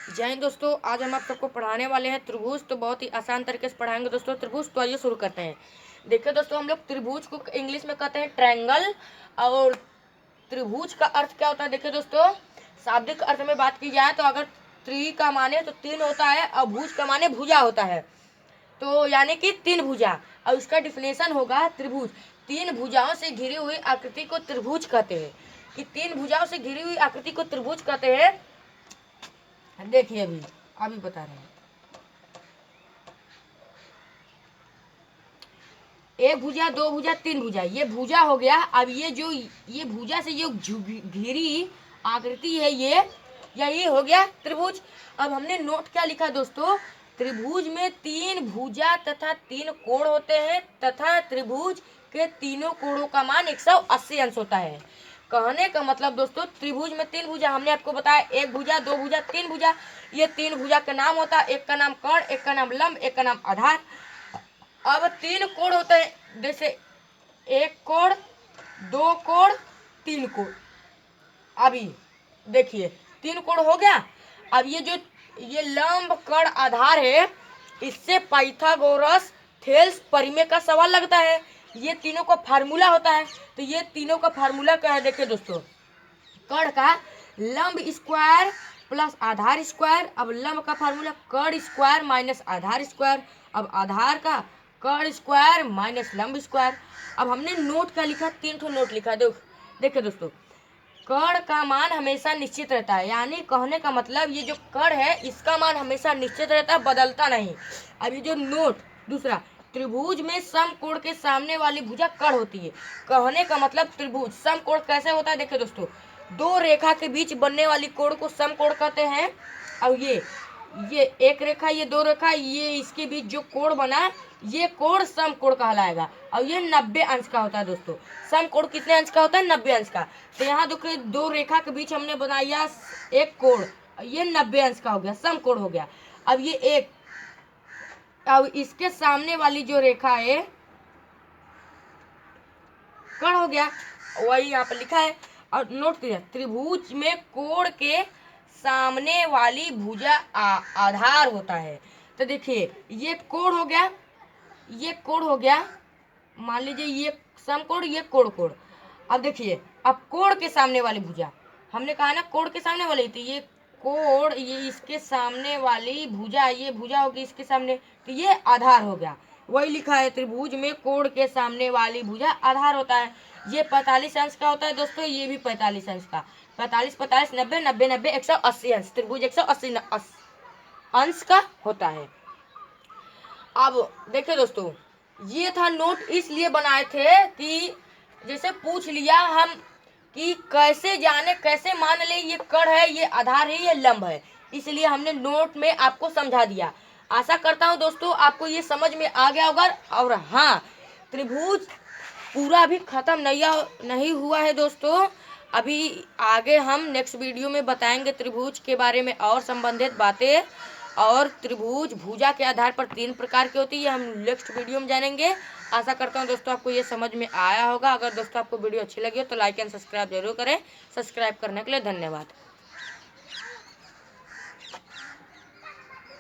जय हिंद दोस्तों। आज हम आप सबको पढ़ाने वाले हैं त्रिभुज। तो बहुत ही आसान तरीके से पढ़ाएंगे दोस्तों त्रिभुज। तो आइए शुरू करते हैं। देखिए दोस्तों, हम लोग त्रिभुज को इंग्लिश में कहते हैं ट्रायंगल। और त्रिभुज का अर्थ क्या होता है? देखिए दोस्तों, शाब्दिक अर्थ में बात की जाए तो अगर त्रि का माने तो तीन होता है और भुज का माने भुजा होता है, तो यानी कि तीन भुजा। और उसका डिफिनेशन होगा त्रिभुज, तीन भुजाओं से घिरी हुई आकृति को त्रिभुज कहते हैं। कि तीन भुजाओं से घिरी हुई आकृति को त्रिभुज कहते हैं। देखिए अभी बता रहे हैं। एक भुजा, दो भुजा, तीन भुजा, ये भुजा हो गया। अब ये भुजा से जो घिरी आकृति है यही हो गया त्रिभुज। अब हमने नोट क्या लिखा दोस्तों? त्रिभुज में तीन भुजा तथा तीन कोण होते हैं तथा त्रिभुज के तीनों कोणों का मान 180 अंश होता है। कहने का मतलब दोस्तों, त्रिभुज में तीन भुजा हमने आपको बताया, एक भुजा, दो भुजा, तीन भुजा। ये तीन भुजा का नाम होता है, एक का नाम कर्ण, एक का नाम लंब, एक का नाम आधार। अब तीन कोण होते हैं, जैसे एक कोण, दो कोण, तीन कोण। अभी देखिए तीन कोण हो गया। अब ये लंब कर्ण आधार है, इससे पाइथागोरस थेल्स परिमेय का सवाल लगता है। ये तीनों का फार्मूला होता है। तो ये तीनों का फार्मूला क्या है? देखिए दोस्तों, कर्ण का लंब स्क्वायर प्लस आधार स्क्वायर। अब लंब का फार्मूला कर्ण स्क्वायर माइनस आधार स्क्वायर। अब आधार का कर्ण स्क्वायर माइनस लंब स्क्वायर। अब हमने नोट क्या लिखा? तीन ठो नोट लिखा। देखिए दोस्तों, कर्ण का मान हमेशा निश्चित रहता है, यानी कहने का मतलब ये जो कर्ण है इसका मान हमेशा निश्चित रहता है, बदलता नहीं। अब ये जो नोट दूसरा, त्रिभुज में समकोण के सामने वाली भुजा कर्ण होती है। कहने का मतलब त्रिभुज समकोण कैसे होता है? देखिए दोस्तों, दो रेखा के बीच बनने वाली कोण को समकोण कहते हैं। और ये एक रेखा, ये दो रेखा, ये इसके बीच जो कोण बना ये कोण समकोण कहलाएगा। और ये 90 अंश का होता है दोस्तों। समकोण कितने अंश का होता है? 90 अंश का। तो यहाँ देखिए दो रेखा के बीच हमने बनाया एक कोण, ये 90 अंश का हो गया, समकोण हो गया। अब अब इसके सामने वाली जो रेखा है कर्ण हो गया, वही यहाँ पर लिखा है। और नोट कीजिए, त्रिभुज में कोण के सामने वाली भुजा आधार होता है। तो देखिए ये कोण हो गया, ये कोण हो गया, मान लीजिए ये समकोण, ये कोण। अब देखिए, अब कोण के सामने वाली भुजा, हमने कहा ना कोण के सामने वाली, तो ये कोण, ये इसके सामने वाली भुजा, ये भुजा होगी इसके सामने, तो ये आधार हो गया। वही लिखा है, त्रिभुज में कोण के सामने वाली भुजा आधार होता है। ये 45 अंश का होता है दोस्तों, ये भी 45 अंश का। 45 45 90 90 90 180 अंश, त्रिभुज 180 अंश का होता है। अब देखिए दोस्तों, ये था नोट इसलिए बनाए थे कि जैसे पूछ लिया हम कि कैसे जाने, कैसे मान ले ये कर्ण है, ये आधार है, ये लंब है, इसलिए हमने नोट में आपको समझा दिया। आशा करता हूँ दोस्तों आपको ये समझ में आ गया होगा। और हाँ, त्रिभुज पूरा भी खत्म नहीं हुआ है दोस्तों। अभी आगे हम नेक्स्ट वीडियो में बताएंगे त्रिभुज के बारे में और संबंधित बातें। और त्रिभुज भुजा के आधार पर तीन प्रकार की होती है, हम नेक्स्ट वीडियो में जानेंगे। आशा करता हूँ दोस्तों आपको ये समझ में आया होगा। अगर दोस्तों आपको वीडियो अच्छी लगी हो तो लाइक एंड सब्सक्राइब जरूर करें। सब्सक्राइब करने के लिए धन्यवाद।